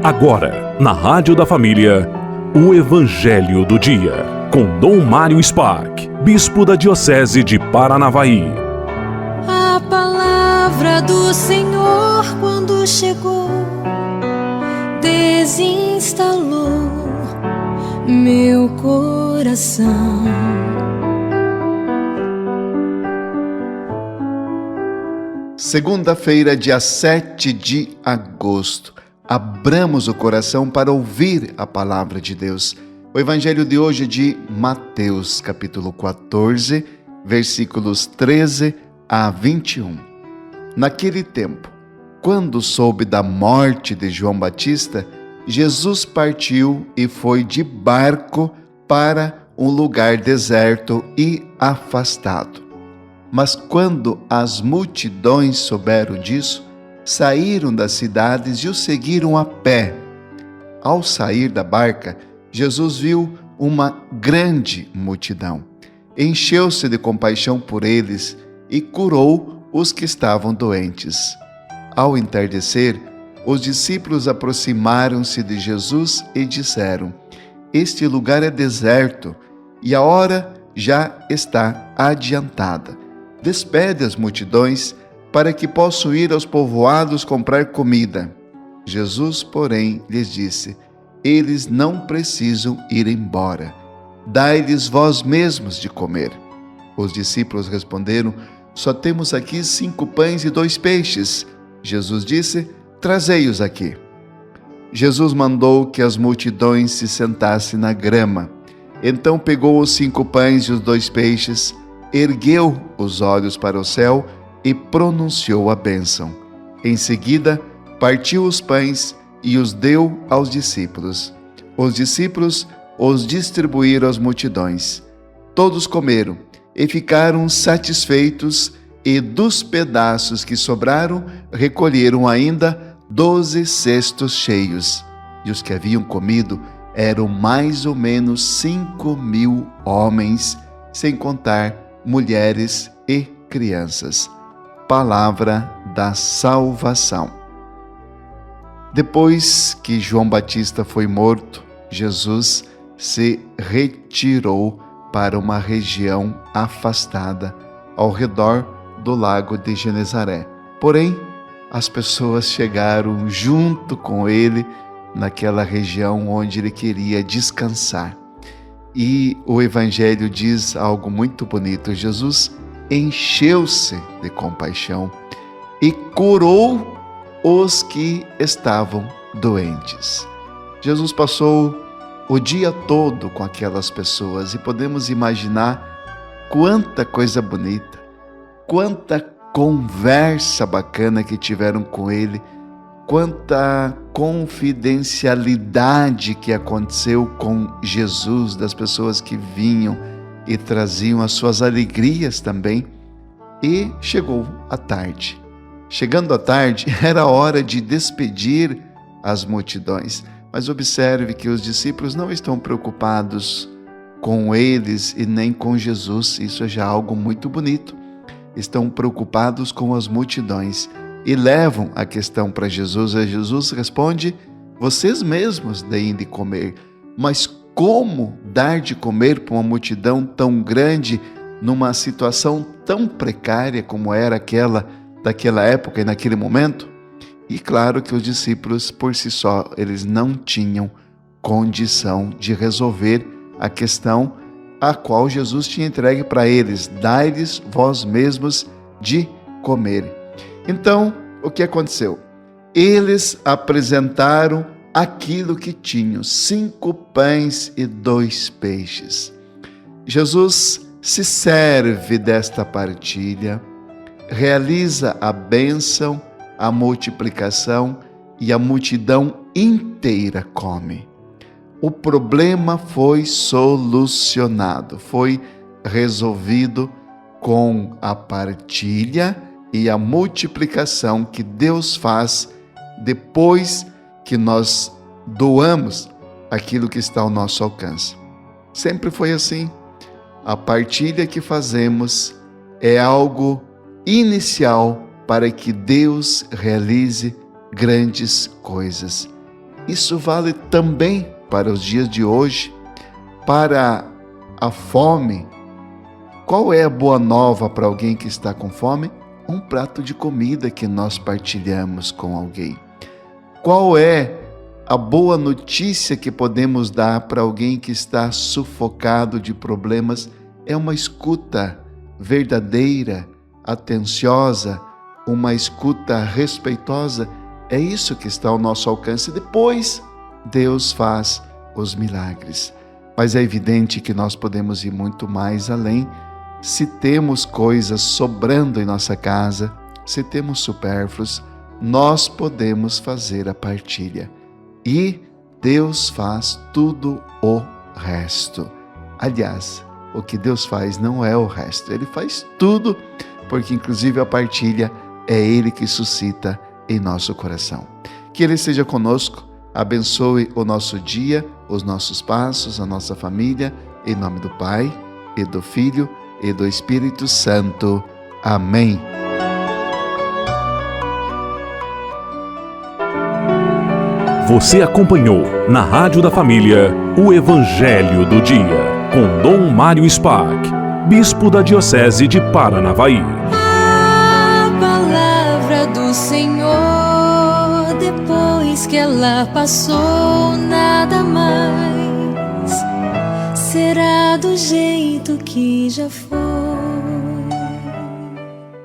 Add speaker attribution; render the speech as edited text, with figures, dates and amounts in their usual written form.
Speaker 1: Agora, na Rádio da Família, o Evangelho do Dia, com Dom Mário Spark, Bispo da Diocese de Paranavaí.
Speaker 2: A palavra do Senhor, quando chegou, desinstalou meu coração.
Speaker 3: Segunda-feira, dia 7 de agosto. Abramos o coração para ouvir a palavra de Deus. O evangelho de hoje é de Mateus, capítulo 14, versículos 13 a 21. Naquele tempo, quando soube da morte de João Batista, Jesus partiu e foi de barco para um lugar deserto e afastado. Mas quando as multidões souberam disso, saíram das cidades e o seguiram a pé. Ao sair da barca, Jesus viu uma grande multidão. Encheu-se de compaixão por eles e curou os que estavam doentes. Ao entardecer, os discípulos aproximaram-se de Jesus e disseram: "Este lugar é deserto e a hora já está adiantada. Despede as multidões para que possam ir aos povoados comprar comida." Jesus, porém, lhes disse: "Eles não precisam ir embora. Dai-lhes vós mesmos de comer." Os discípulos responderam: "Só temos aqui 5 pães e 2 peixes." Jesus disse: "Trazei-os aqui." Jesus mandou que as multidões se sentassem na grama. Então pegou os 5 pães e os 2 peixes, ergueu os olhos para o céu e pronunciou a bênção. Em seguida, partiu os pães e os deu aos discípulos. Os discípulos os distribuíram às multidões. Todos comeram e ficaram satisfeitos, e dos pedaços que sobraram, recolheram ainda 12 cestos cheios. E os que haviam comido eram mais ou menos 5.000 homens, sem contar mulheres e crianças. Palavra da salvação. Depois que João Batista foi morto, Jesus se retirou para uma região afastada, ao redor do lago de Genezaré. Porém, as pessoas chegaram junto com ele naquela região onde ele queria descansar. E o evangelho diz algo muito bonito. Jesus encheu-se de compaixão e curou os que estavam doentes. Jesus passou o dia todo com aquelas pessoas e podemos imaginar quanta coisa bonita, quanta conversa bacana que tiveram com ele, quanta confidencialidade que aconteceu com Jesus, das pessoas que vinham e traziam as suas alegrias também. E chegou a tarde. Chegando à tarde, era hora de despedir as multidões. Mas observe que os discípulos não estão preocupados com eles e nem com Jesus. Isso é já algo muito bonito. Estão preocupados com as multidões e levam a questão para Jesus. E Jesus responde: "Vocês mesmos deem de comer." Mas como dar de comer para uma multidão tão grande, numa situação tão precária como era aquela daquela época e naquele momento? E claro que os discípulos, por si só, eles não tinham condição de resolver a questão a qual Jesus tinha entregue para eles: "Dai-lhes vós mesmos de comer." Então, o que aconteceu? Eles apresentaram aquilo que tinham: 5 pães e 2 peixes. Jesus se serve desta partilha, realiza a bênção, a multiplicação, e a multidão inteira come. O problema foi solucionado, foi resolvido com a partilha e a multiplicação que Deus faz depois que nós doamos aquilo que está ao nosso alcance. Sempre foi assim. A partilha que fazemos é algo inicial para que Deus realize grandes coisas. isso vale também para os dias de hoje, para a fome. Qual é a boa nova para alguém que está com fome? Um prato de comida que nós partilhamos com alguém. Qual é a boa notícia que podemos dar para alguém que está sufocado de problemas? É uma escuta verdadeira, atenciosa, uma escuta respeitosa. É isso que está ao nosso alcance. Depois, Deus faz os milagres. Mas é evidente que nós podemos ir muito mais além. Se temos coisas sobrando em nossa casa, se temos supérfluos, nós podemos fazer a partilha. E Deus faz tudo o resto. Aliás, o que Deus faz não é o resto. Ele faz tudo, porque inclusive a partilha é Ele que suscita em nosso coração. Que Ele esteja conosco, abençoe o nosso dia, os nossos passos, a nossa família, em nome do Pai, e do Filho, e do Espírito Santo. Amém.
Speaker 1: Você acompanhou na Rádio da Família o Evangelho do Dia, com Dom Mário Spark, Bispo da Diocese de Paranavaí.
Speaker 2: A palavra do Senhor, depois que ela passou, nada mais será do jeito que já foi.